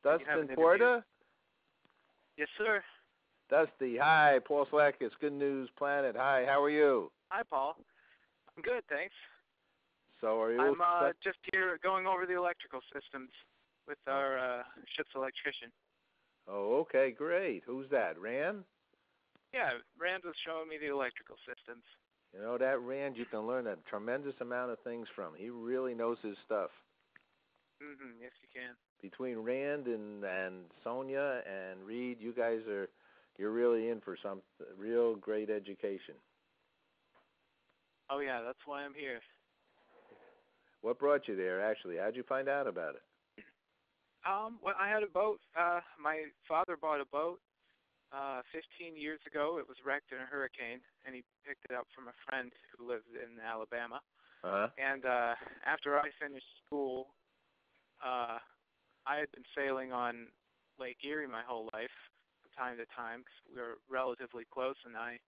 Dustin Porta? Yes, sir. Dusty, hi. Paul Slackis, Good News Planet. Hi, how are you? Hi, Paul. I'm good, thanks. So are you? I'm just here going over the electrical systems with our ship's electrician. Oh, okay, great. Who's that, Rand? Yeah, Rand was showing me the electrical systems. You know, that Rand, you can learn a tremendous amount of things from. He really knows his stuff. Yes, you can. Between Rand and Sonia and Reed, you're really in for some real great education. Oh, yeah, that's why I'm here. What brought you there, actually? How'd you find out about it? Well, I had a boat. My father bought a boat 15 years ago. It was wrecked in a hurricane, and he picked it up from a friend who lives in Alabama. Uh-huh. And after I finished school, I had been sailing on Lake Erie my whole life, from time to time, because we were relatively close, and I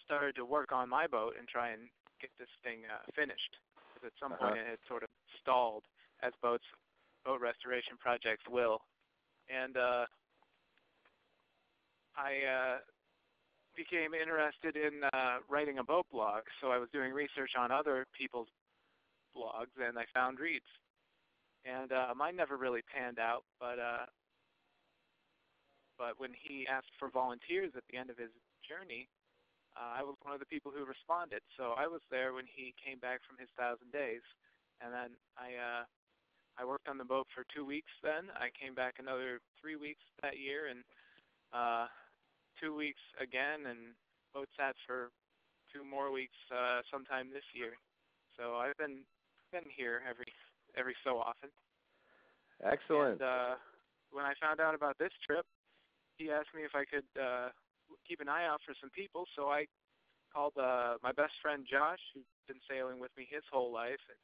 started to work on my boat and try and get this thing finished. Because at some point it had sort of stalled, as boat restoration projects will. And I became interested in writing a boat blog, so I was doing research on other people's blogs, and I found Reed's. And mine never really panned out, but when he asked for volunteers at the end of his journey, I was one of the people who responded. So I was there when he came back from his 1,000 days, and then I worked on the boat for 2 weeks. Then I came back another 3 weeks that year, and 2 weeks again, and boat sat for 2 more weeks sometime this year. So I've been here every so often. Excellent. And when I found out about this trip, he asked me if I could keep an eye out for some people. So I called my best friend Josh, who's been sailing with me his whole life, and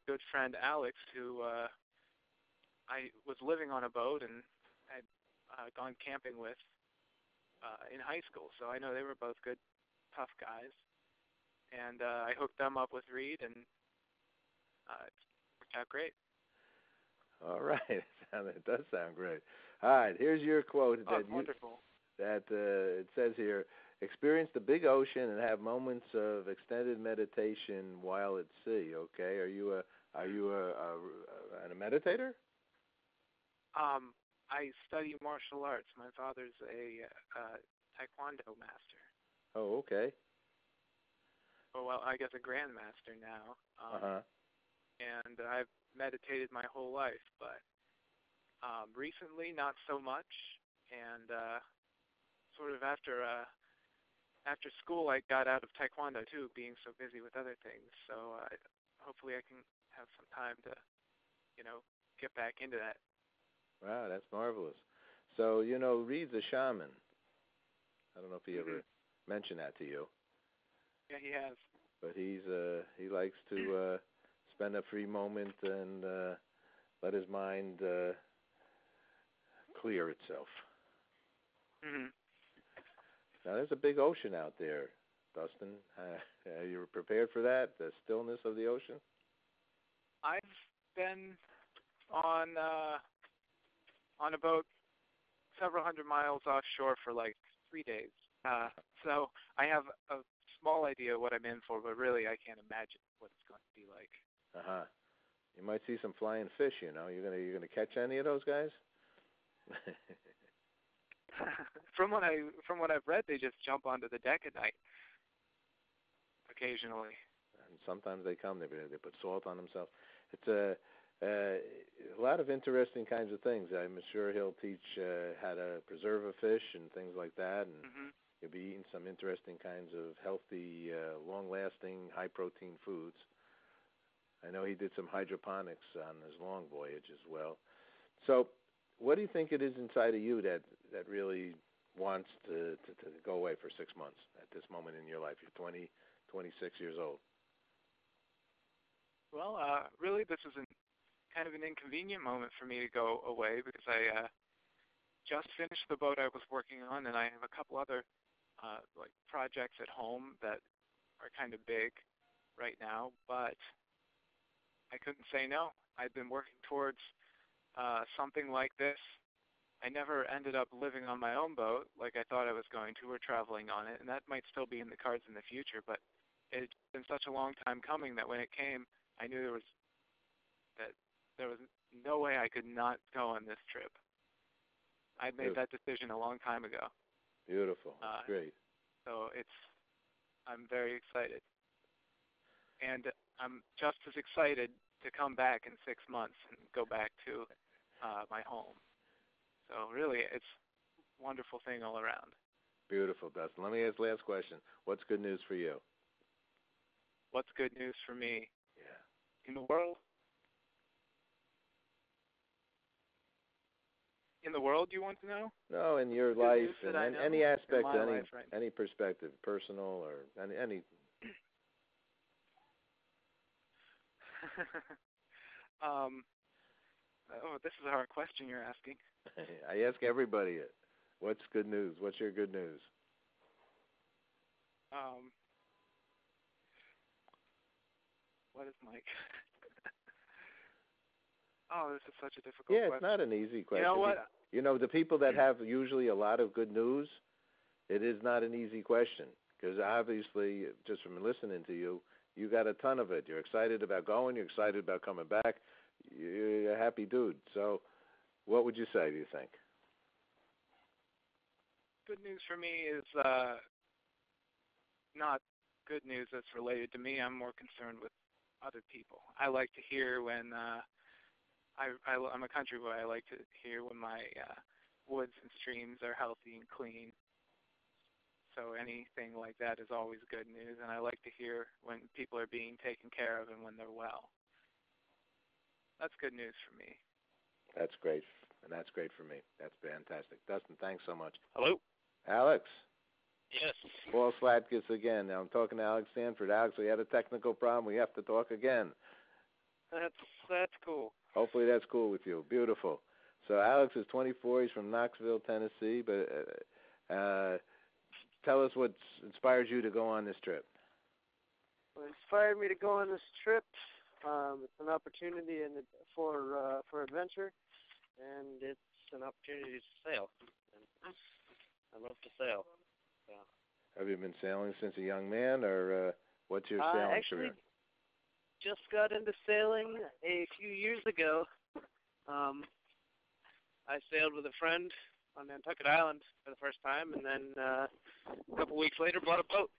good friend Alex, who I was living on a boat and had gone camping with in high school. So I know they were both good, tough guys. And I hooked them up with Reed, and it worked out great. All right. It does sound great. All right, here's your quote. Wonderful. It says here, experience the big ocean and have moments of extended meditation while at sea. Okay, are you a meditator? I study martial arts. My father's a taekwondo master. Oh, okay. Oh, well, I guess a grandmaster now. And I've meditated my whole life, but recently not so much. And sort of after school, I got out of taekwondo too, being so busy with other things. So hopefully I can have some time to, get back into that. Wow, that's marvelous. So, Reed's a shaman. I don't know if he ever mentioned that to you. Yeah, he has. But he likes to spend a free moment and let his mind clear itself. Mm-hmm. Now, there's a big ocean out there, Dustin. Are you prepared for that, the stillness of the ocean? I've been on a boat several hundred miles offshore for like 3 days. So I have a small idea what I'm in for, but really I can't imagine what it's going to be like. Uh-huh. You might see some flying fish, You're gonna catch any of those guys? From what I've read, they just jump onto the deck at night. Occasionally. And sometimes they come. They put salt on themselves. It's a lot of interesting kinds of things. I'm sure he'll teach how to preserve a fish and things like that, and you'll be eating some interesting kinds of healthy, long-lasting, high-protein foods. I know he did some hydroponics on his long voyage as well. So what do you think it is inside of you that really wants to go away for 6 months at this moment in your life? You're 26 years old. Well, really, this is kind of an inconvenient moment for me to go away because I just finished the boat I was working on, and I have a couple other projects at home that are kind of big right now, but I couldn't say no. I've been working towards something like this. I never ended up living on my own boat like I thought I was going to, or traveling on it, and that might still be in the cards in the future, but it's been such a long time coming that when it came, I knew there was no way I could not go on this trip. I made that decision a long time ago. Beautiful. That's great. So I'm very excited. And I'm just as excited to come back in 6 months and go back to my home. So really, it's a wonderful thing all around. Beautiful, Dustin. Let me ask the last question. What's good news for you? What's good news for me? Yeah. In the world? In the world, you want to know? No, in your good life, in any aspect, any perspective, personal or any. This is a hard question you're asking. I ask everybody it. What's good news? What's your good news? What is Mike? This is such a difficult question. Yeah, it's not an easy question. You know what? You know, the people that have usually a lot of good news, it is not an easy question because obviously, just from listening to you, you got a ton of it. You're excited about going. You're excited about coming back. You're a happy dude. So what would you say, do you think? Good news for me is not good news that's related to me. I'm more concerned with other people. I like to hear when I'm a country boy. I like to hear when my woods and streams are healthy and clean. So anything like that is always good news, and I like to hear when people are being taken care of and when they're well. That's good news for me. That's great, and that's great for me. That's fantastic. Dustin, thanks so much. Hello? Alex? Yes. Paul Slatkus again. Now I'm talking to Alex Stanford. Alex, we had a technical problem. We have to talk again. That's cool. Hopefully that's cool with you. Beautiful. So Alex is 24. He's from Knoxville, Tennessee. But tell us what's inspired you to go on this trip. What inspired me to go on this trip, it's an opportunity for adventure, and it's an opportunity to sail. And I love to sail. So. Have you been sailing since a young man, or what's your sailing actually, career? Just got into sailing a few years ago. I sailed with a friend on Nantucket Island for the first time, and then a couple weeks later bought a boat.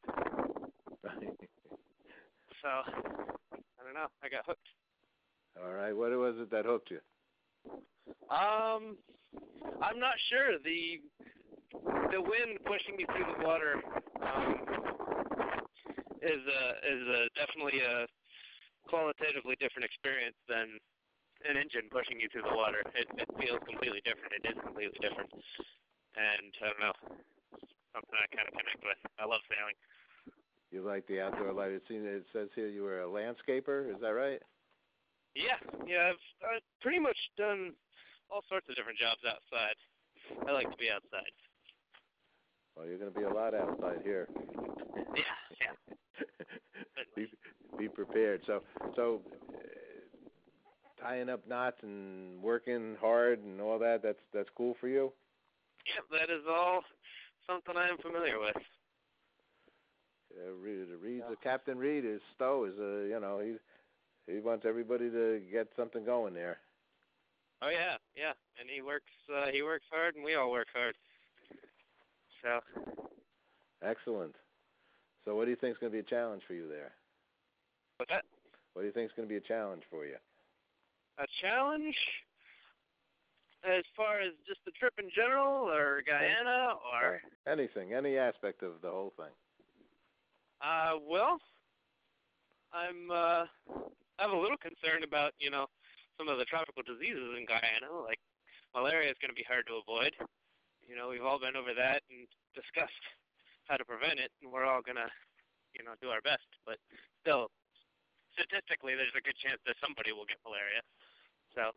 So, I don't know, I got hooked. All right, what was it that hooked you? I'm not sure. The wind pushing me through the water is definitely a qualitatively different experience than an engine pushing you through the water. It feels completely different. It is completely different. And I don't know, something I kind of connect with. I love sailing. You like the outdoor life. It says here you were a landscaper. Is that right? Yeah. I've pretty much done all sorts of different jobs outside. I like to be outside. Well, you're going to be a lot outside here. Yeah. Be prepared. So tying up knots and working hard and all that's cool for you? Yep, that is all something I am familiar with. Captain Reed is Stowe is he wants everybody to get something going there. Oh yeah, and he works hard, and we all work hard. So. Excellent. So what do you think is going to be a challenge for you there? What's that? What do you think is going to be a challenge for you? A challenge? As far as just the trip in general, or Guyana, or? Anything, any aspect of the whole thing. Well, I'm a little concerned about, some of the tropical diseases in Guyana, like malaria is going to be hard to avoid. We've all been over that and discussed how to prevent it, and we're all going to, do our best. But still, statistically, there's a good chance that somebody will get malaria. So.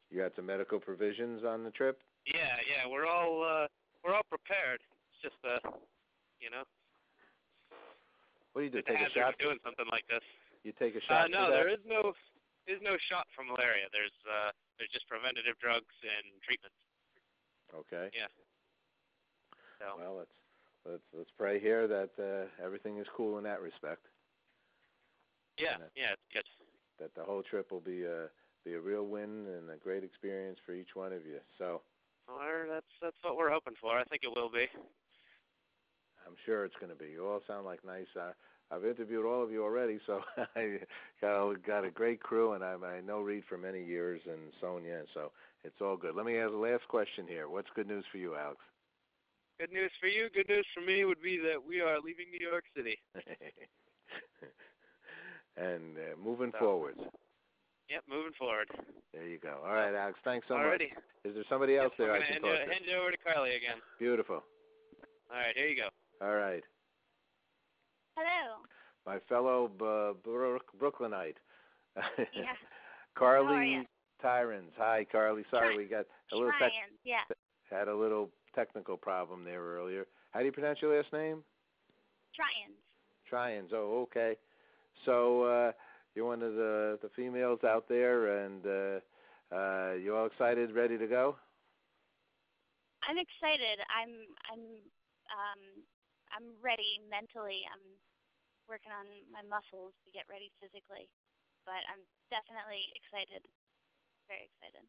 You got some medical provisions on the trip? Yeah, we're all prepared. It's just What do you do? Take a shot? Doing something like this. You take a shot? No, there is no is no shot for malaria. There's just preventative drugs and treatments. Okay. Yeah. So. Well, let's pray here that everything is cool in that respect. Yeah. Yeah, it's good. That the whole trip will be a real win and a great experience for each one of you. So. Well, that's what we're hoping for. I think it will be. I'm sure it's going to be. You all sound like nice. I've interviewed all of you already, so I got a great crew, and I know Reed for many years and Sonia, so it's all good. Let me ask the last question here. What's good news for you, Alex? Good news for you, good news for me would be that we are leaving New York City. And moving forward. Yep, moving forward. There you go. All right, Alex, thanks so Alrighty. much. Is there somebody else there I can talk to? Hand you over to Carly again. Beautiful. All right, here you go. All right. Hello. My fellow Brooklynite. Yeah. Carly Tyrans. Hi, Carly. Sorry, we got a little had a little technical problem there earlier. How do you pronounce your last name? Tryans. Oh, okay. So you're one of the females out there, and you all excited, ready to go? I'm excited. I'm ready mentally. I'm working on my muscles to get ready physically, but I'm definitely excited. Very excited.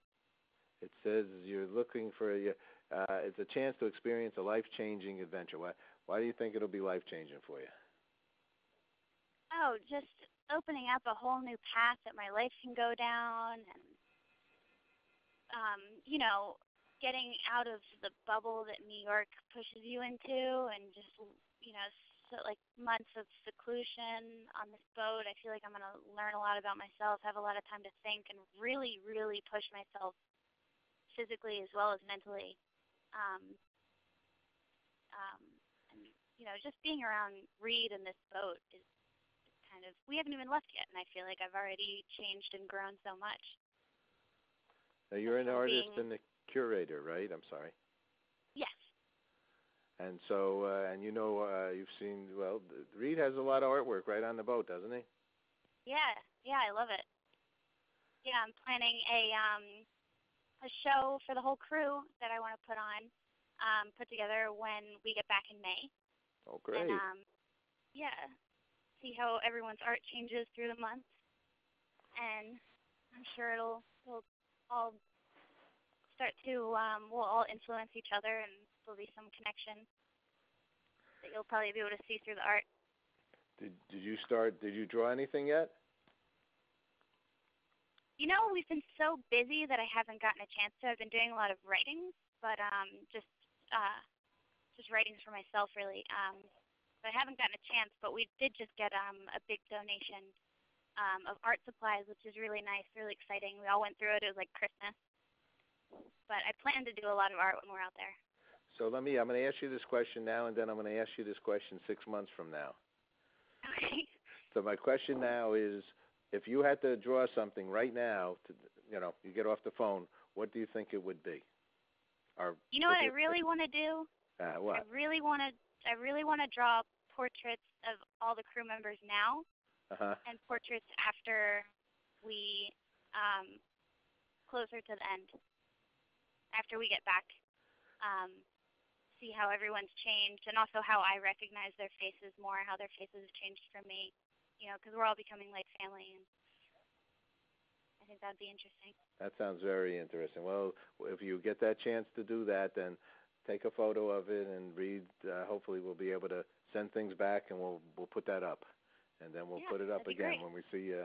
It says you're looking for it's a chance to experience a life-changing adventure. Why do you think it'll be life-changing for you? Oh, just opening up a whole new path that my life can go down, and getting out of the bubble that New York pushes you into, and just months of seclusion on this boat. I feel like I'm going to learn a lot about myself, have a lot of time to think, and really, really push myself physically as well as mentally. Just being around Reed and this boat is kind of, we haven't even left yet, and I feel like I've already changed and grown so much. Now, you're an artist and a curator, right? I'm sorry. Yes. And so, you've seen, Reed has a lot of artwork right on the boat, doesn't he? Yeah, I love it. Yeah, I'm planning a show for the whole crew that I want to put together when we get back in May. Oh, great. And, see how everyone's art changes through the month. And I'm sure it'll all start to, we'll all influence each other, and there'll be some connection that you'll probably be able to see through the art. Did you draw anything yet? We've been so busy that I haven't gotten a chance to. I've been doing a lot of writing, but just writings for myself, really. But I haven't gotten a chance, but we did just get a big donation of art supplies, which is really nice, really exciting. We all went through it. It was like Christmas. But I plan to do a lot of art when we're out there. So I'm going to ask you this question now, and then I'm going to ask you this question 6 months from now. Okay. So my question now is, if you had to draw something right now, you get off the phone, what do you think it would be? Or what I really want to do? What? I really want to draw portraits of all the crew members now, and portraits after we closer to the end, after we get back. See how everyone's changed, and also how I recognize their faces more, how their faces have changed for me, because we're all becoming like family, and I think that'd be interesting. That sounds very interesting. Well, if you get that chance to do that, then take a photo of it, and Reed, hopefully we'll be able to send things back, and we'll put that up, and then we'll put it up again when we see you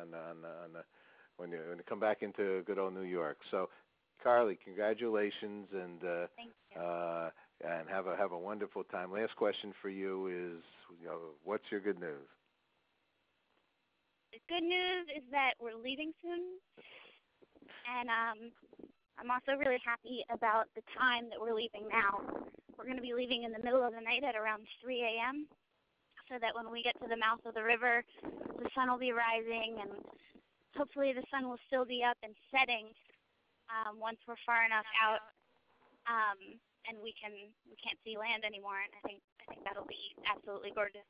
when you come back into good old New York. So, Carly, congratulations, and thank you. And have a wonderful time. Last question for you is, what's your good news? The good news is that we're leaving soon, and I'm also really happy about the time that we're leaving now. We're going to be leaving in the middle of the night at around 3 a.m., so that when we get to the mouth of the river, the sun will be rising, and hopefully the sun will still be up and setting once we're far enough out. And we can't see land anymore, and I think that'll be absolutely gorgeous.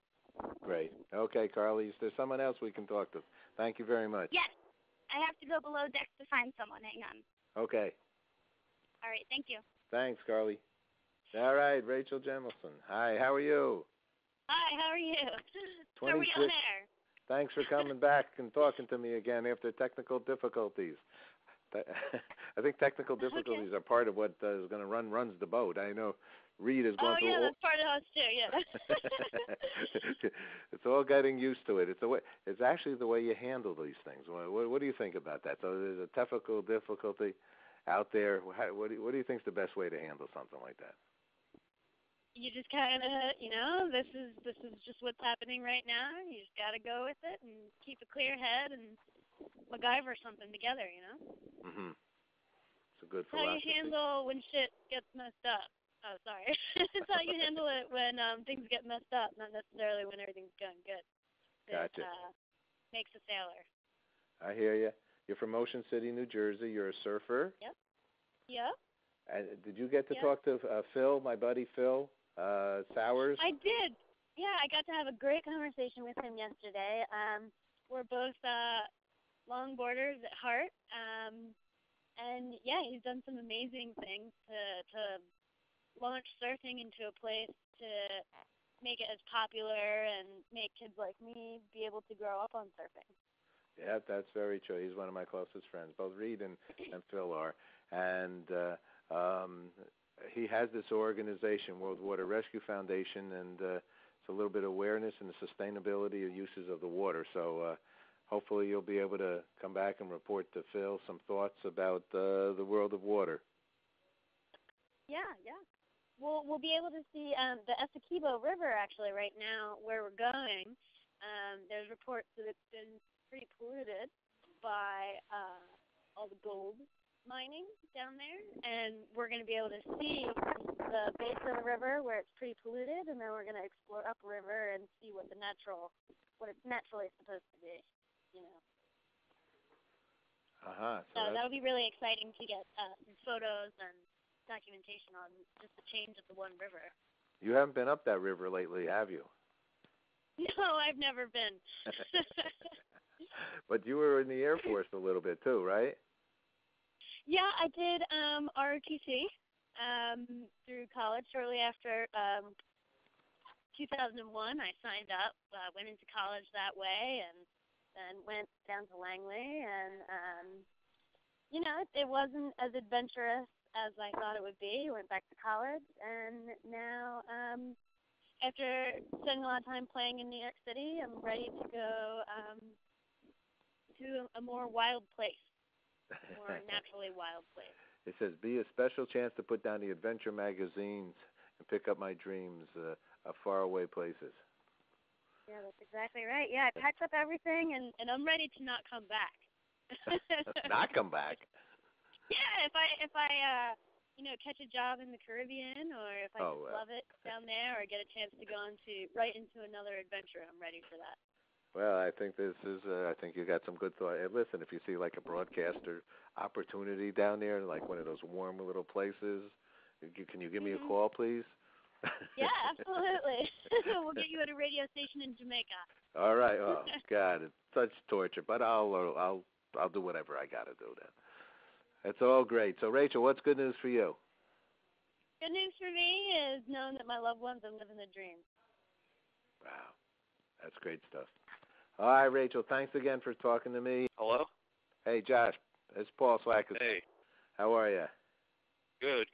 Great. Okay, Carly, is there someone else we can talk to? Thank you very much. Yes. I have to go below deck to find someone. Hang on. Okay. All right, thank you. Thanks, Carly. All right, Rachel Jemelson. Hi, how are you? Hi, how are you? Are we 26. on air? Thanks for coming back and talking to me again after technical difficulties. I think technical difficulties are part of what is going to runs the boat. I know Reed has gone through. Oh, yeah, that's part of us too. Yeah. It's all getting used to it. It's actually the way you handle these things. What do you think about that? So there's a technical difficulty out there. What do you think is the best way to handle something like that? You just kind of, this is just what's happening right now. You just got to go with it and keep a clear head and MacGyver something together, Mhm. It's a good philosophy. How you handle when shit gets messed up. Oh, sorry. It's how you handle it when things get messed up, not necessarily when everything's going good. Gotcha. Makes a sailor. I hear you. You're from Ocean City, New Jersey. You're a surfer. Yep. Yep. And did you get to talk to Phil, my buddy Phil Sowers? I did. Yeah, I got to have a great conversation with him yesterday. We're both longboarders at heart. And, yeah, he's done some amazing things to launch surfing into a place to make it as popular and make kids like me be able to grow up on surfing. Yeah, that's very true. He's one of my closest friends. Both Reed and Phil are. And he has this organization, World Water Rescue Foundation, and it's a little bit of awareness and the sustainability of uses of the water. So hopefully you'll be able to come back and report to Phil some thoughts about the world of water. Yeah. We'll be able to see the Essequibo River, actually, right now, where we're going. There's reports that it's been pretty polluted by all the gold mining down there, and we're going to be able to see the base of the river where it's pretty polluted, and then we're going to explore upriver and see what it's naturally supposed to be, So that'll be really exciting to get some photos and documentation on just the change of the one river. You haven't been up that river lately, have you? No, I've never been. But you were in the Air Force a little bit too, right? Yeah, I did ROTC through college. Shortly after 2001, I signed up, went into college that way, and then went down to Langley. And, it wasn't as adventurous as I thought it would be. Went back to college, and now after spending a lot of time playing in New York City, I'm ready to go to a more wild place, more naturally wild place. It says, be a special chance to put down the adventure magazines and pick up my dreams of faraway places. Yeah, that's exactly right. Yeah, I packed up everything, and I'm ready to not come back. Not come back? Yeah, if I catch a job in the Caribbean, or if I just love it down there, or get a chance to go right into another adventure, I'm ready for that. Well, I think this is. I think you got some good thought. Hey, listen, if you see like a broadcaster opportunity down there, like one of those warm little places, can you give me a call, please? Yeah, absolutely. We'll get you at a radio station in Jamaica. All right. Oh God, it's such torture, but I'll do whatever I got to do then. That's all great. So, Rachel, what's good news for you? Good news for me is knowing that my loved ones are living the dream. Wow. That's great stuff. All right, Rachel, thanks again for talking to me. Hello? Hey, Josh. It's Paul Slackers. Hey. How are you? Good.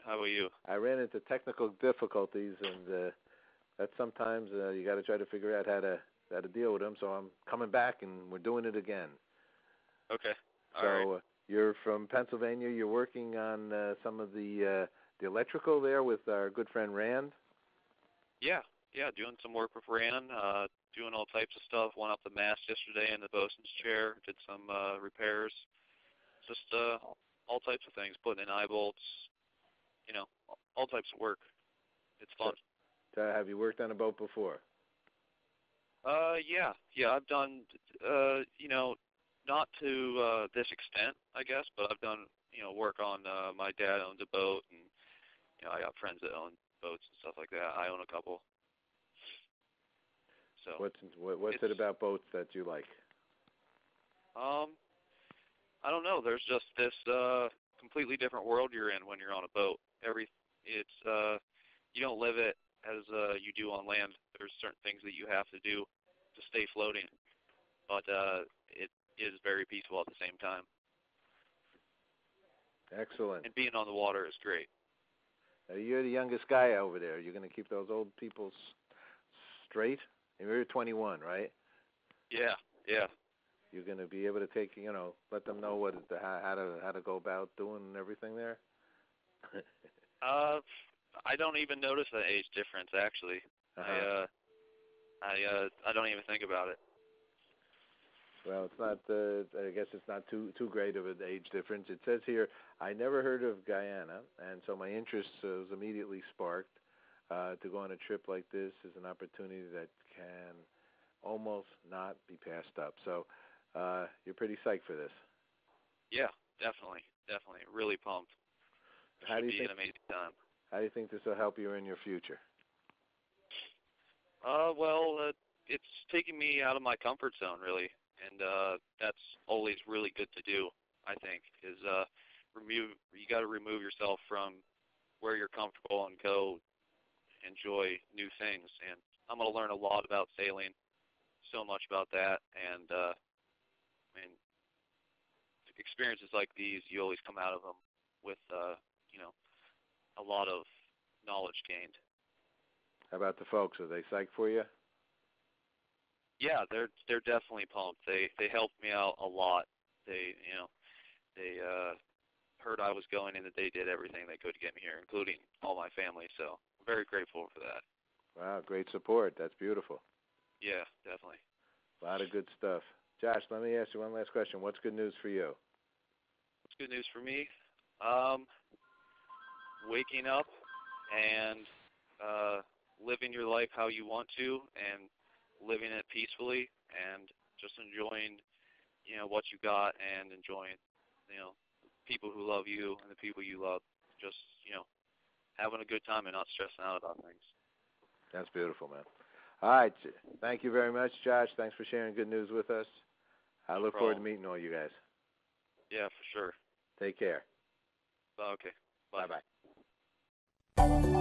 How are you? I ran into technical difficulties, and that sometimes you got to try to figure out how to deal with them. So I'm coming back, and we're doing it again. Okay. All right. You're from Pennsylvania. You're working on some of the electrical there with our good friend Rand. Yeah, doing some work with Rand, doing all types of stuff. Went up the mast yesterday in the bosun's chair, did some repairs, just all types of things, putting in eye bolts, all types of work. It's fun. So have you worked on a boat before? Yeah, I've done, not to this extent, I guess, but I've done, work on, my dad owns a boat, and, I got friends that own boats and stuff like that. I own a couple. So what's it about boats that you like? I don't know. There's just this completely different world you're in when you're on a boat. You don't live it as you do on land. There's certain things that you have to do to stay floating, but it is very peaceful at the same time. Excellent. And being on the water is great. You're the youngest guy over there. You're going to keep those old people straight? And you're 21, right? Yeah, yeah. You're going to be able to take, let them know how to go about doing everything there? I don't even notice the age difference, actually. Uh-huh. I don't even think about it. Well, it's not. I guess it's not too great of an age difference. It says here, I never heard of Guyana, and so my interest was immediately sparked. To go on a trip like this is an opportunity that can almost not be passed up. So you're pretty psyched for this. Yeah, definitely. Really pumped. How do you think? An amazing time. How do you think this will help you in your future? Well, it's taking me out of my comfort zone, really. And that's always really good to do, I think, is you got to remove yourself from where you're comfortable and go enjoy new things. And I'm going to learn a lot about sailing, so much about that. And, experiences like these, you always come out of them with, a lot of knowledge gained. How about the folks? Are they psyched for you? Yeah, they're definitely pumped. They helped me out a lot. They heard I was going and that they did everything they could to get me here, including all my family. So I'm very grateful for that. Wow, great support. That's beautiful. Yeah, definitely. A lot of good stuff. Josh, let me ask you one last question. What's good news for you? What's good news for me? Waking up and living your life how you want to, and living it peacefully, and just enjoying, what you got, and enjoying, people who love you and the people you love. Just, having a good time and not stressing out about things. That's beautiful, man. All right. Thank you very much, Josh. Thanks for sharing good news with us. I look forward to meeting all you guys. Yeah, for sure. Take care. Okay. Bye. Bye-bye.